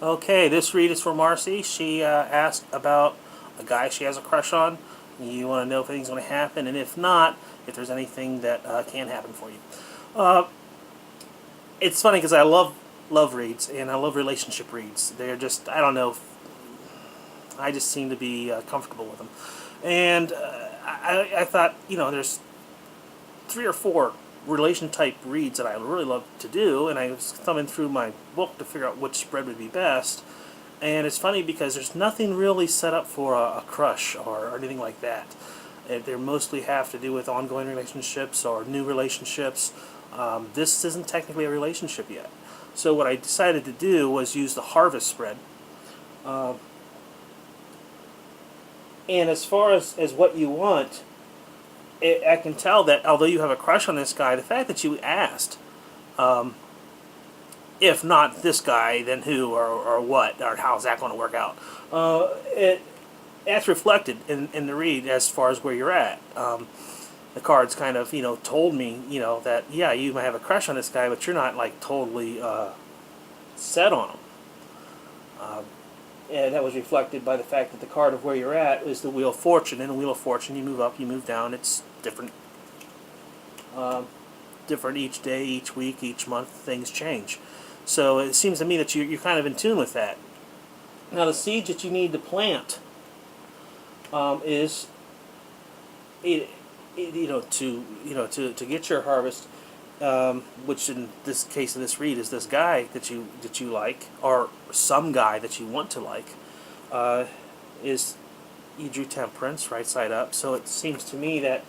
Okay, this read is for Marcy. She asked about a guy she has a crush on. You want to know if anything's going to happen, and if not, if there's anything that can happen for you. Uh, it's funny because I love reads and I love relationship reads. They're just, I don't know, I just seem to be comfortable with them. And I thought, there's three or four relation type reads that I really love to do, and I was thumbing through my book to figure out which spread would be best. And it's funny because there's nothing really set up for a crush or anything like that. They mostly have to do with ongoing relationships or new relationships. This isn't technically a relationship yet. So what I decided to do was use the harvest spread. Uh, and as far as what you want, I can tell that although you have a crush on this guy, the fact that you asked, um, if not this guy, then who or what, or how's that going to work out? That's reflected in the read as far as where you're at. The cards kind of, told me, that, yeah, you might have a crush on this guy, but you're not, like, totally set on him. And that was reflected by the fact that the card of where you're at is the Wheel of Fortune. In the Wheel of Fortune, you move up, you move down. It's different. Different each day, each week, each month. Things change. So it seems to me that you're kind of in tune with that. Now, the seeds that you need to plant is, to get your harvest, which in this case of this read is this guy that you like, or some guy that you want to like, is you drew Temperance right side up. So it seems to me that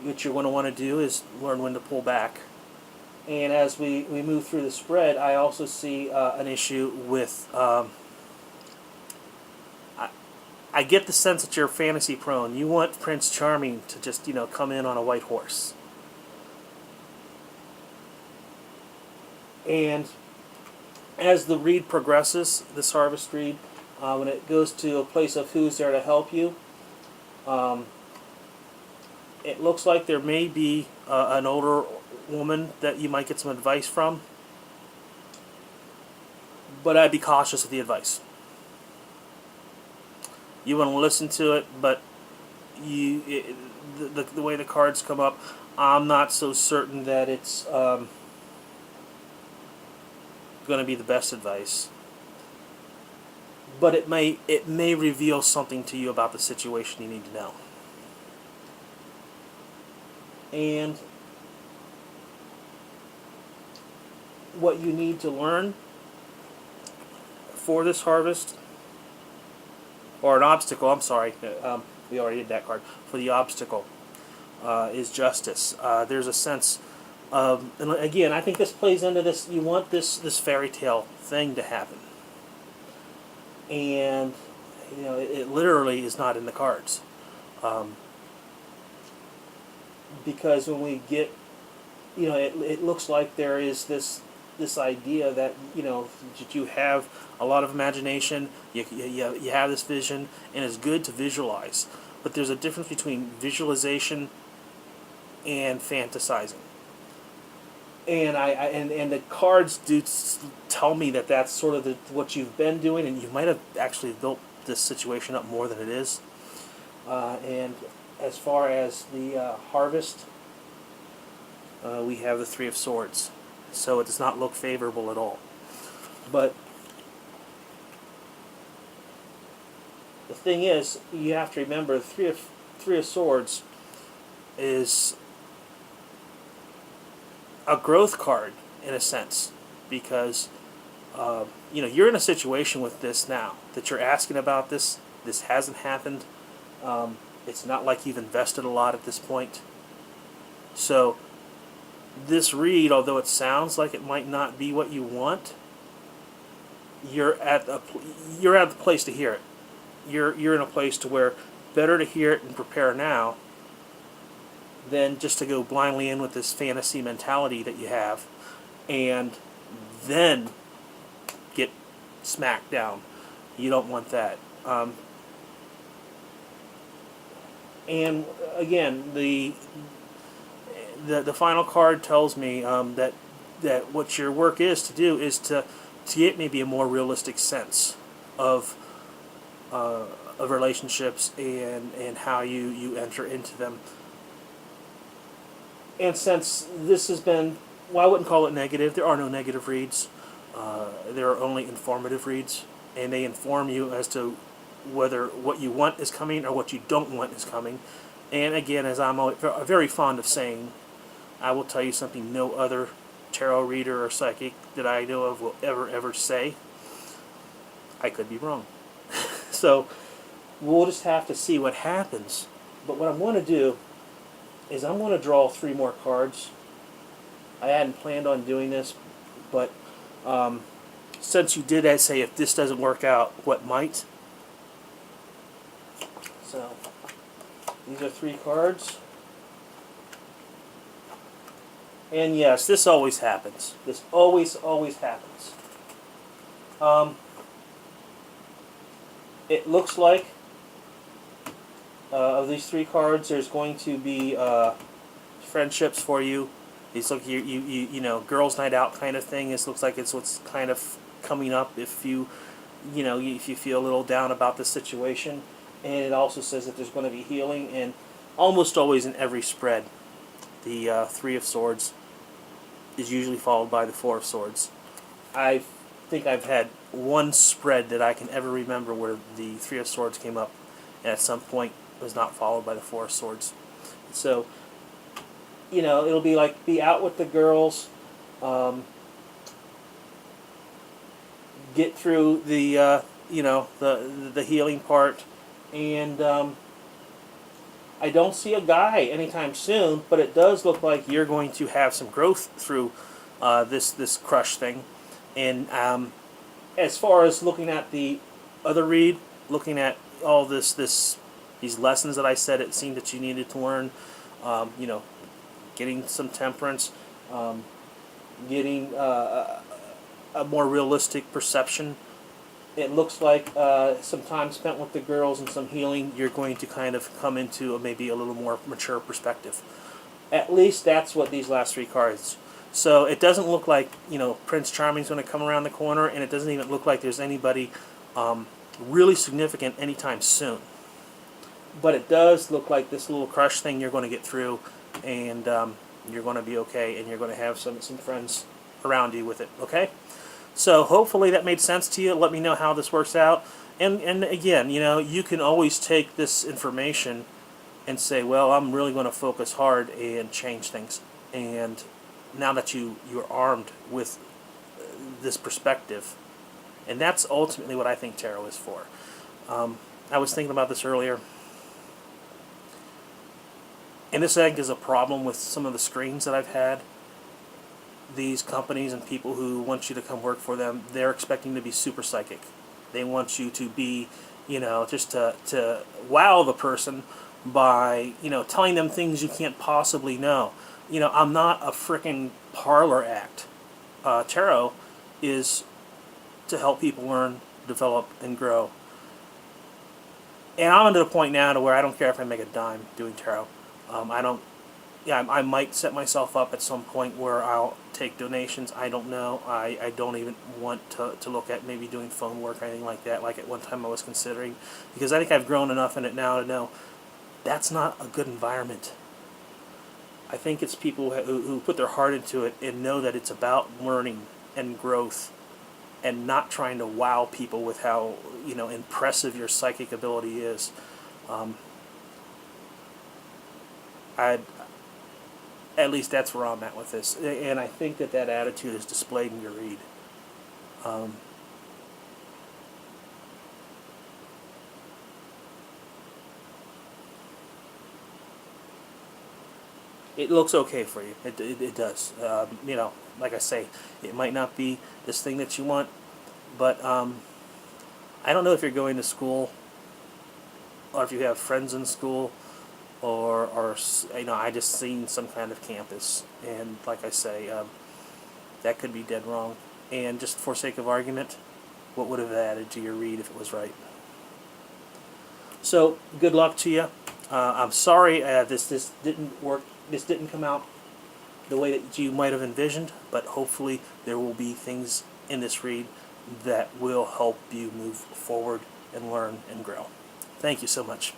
what you're going to want to do is learn when to pull back. And as we move through the spread, I also see an issue with. I get the sense that you're fantasy prone. You want Prince Charming to just, come in on a white horse. And as the read progresses, this harvest read, when it goes to a place of who's there to help you, it looks like there may be an older woman that you might get some advice from. But I'd be cautious of the advice. You want to listen to it, but the way the cards come up, I'm not so certain that it's going to be the best advice. But it may reveal something to you about the situation you need to know. And what you need to learn for this harvest, or an obstacle, I'm sorry, we already did that card, for the obstacle, is justice. There's a sense of, and again, I think this plays into this, you want this fairy tale thing to happen. And, it literally is not in the cards. Because when we get, it looks like there is this idea that that you have a lot of imagination, you have this vision, and it's good to visualize. But there's a difference between visualization and fantasizing. And and the cards do tell me that that's sort of what you've been doing, and you might have actually built this situation up more than it is. And as far as the harvest, we have the Three of Swords. So it does not look favorable at all. But the thing is, you have to remember, the Three of Swords is a growth card in a sense, because you're in a situation with this now that you're asking about this. This hasn't happened. It's not like you've invested a lot at this point. So this read, although it sounds like it might not be what you want, you're at the place to hear it. You're in a place to where better to hear it and prepare now than just to go blindly in with this fantasy mentality that you have and then get smacked down. You don't want that. And again, the final card tells me that that what your work is to do is to get maybe a more realistic sense of of relationships and how you enter into them. And since this has been, well, I wouldn't call it negative. There are no negative reads. There are only informative reads, and they inform you as to whether what you want is coming or what you don't want is coming. And again, as I'm very fond of saying, I will tell you something no other tarot reader or psychic that I know of will ever say. I could be wrong. So we'll just have to see what happens. But what I'm going to do is I'm going to draw 3 more cards. I hadn't planned on doing this, but since you did say if this doesn't work out, what might? So these are 3 cards. And yes, this always happens. This always happens. It looks like of these 3 cards, there's going to be friendships for you. These look you know, girls' night out kind of thing. This looks like it's what's kind of coming up if you know, if you feel a little down about the situation. And it also says that there's going to be healing, and almost always in every spread, the 3 of Swords is usually followed by the 4 of Swords. I think I've had one spread that I can ever remember where the 3 of Swords came up, and at some point was not followed by the 4 of Swords. So, you know, it'll be like be out with the girls, get through the you know, the healing part, and I don't see a guy anytime soon, but it does look like you're going to have some growth through this crush thing. And as far as looking at the other read, looking at all these lessons that I said it seemed that you needed to learn, you know, getting some temperance, getting a more realistic perception. It looks like some time spent with the girls and some healing, you're going to kind of come into maybe a little more mature perspective. At least that's what these last 3 cards. So it doesn't look like, you know, Prince Charming's going to come around the corner, and it doesn't even look like there's anybody really significant anytime soon. But it does look like this little crush thing you're going to get through, and you're going to be okay, and you're going to have some friends around you with it, okay? So hopefully that made sense to you. Let me know how this works out. And again, you know, you can always take this information and say, well, I'm really going to focus hard and change things. And now that you're armed with this perspective, and that's ultimately what I think tarot is for. I was thinking about this earlier, and this I think is a problem with some of the screens that I've had. These companies and people who want you to come work for them, they're expecting to be super psychic. They want you to be, you know, just to wow the person by, you know, telling them things you can't possibly know. You know, I'm not a frickin' parlor act. Tarot is to help people learn, develop, and grow. And I'm to the point now to where I don't care if I make a dime doing tarot. I don't. Yeah, I might set myself up at some point where I'll take donations. I don't know. I don't even want to look at maybe doing phone work or anything like that, like at one time I was considering. Because I think I've grown enough in it now to know that's not a good environment. I think it's people who put their heart into it and know that it's about learning and growth and not trying to wow people with how, you know, impressive your psychic ability is. At least that's where I'm at with this. And I think that attitude is displayed in your read. It looks okay for you. It does. You know, like I say, it might not be this thing that you want, but I don't know if you're going to school or if you have friends in school, or you know, I just seen some kind of campus, and like I say, that could be dead wrong. And just for sake of argument, what would have added to your read if it was right? So good luck to you. I'm sorry this didn't work. This didn't come out the way that you might have envisioned, but hopefully there will be things in this read that will help you move forward and learn and grow. Thank you so much.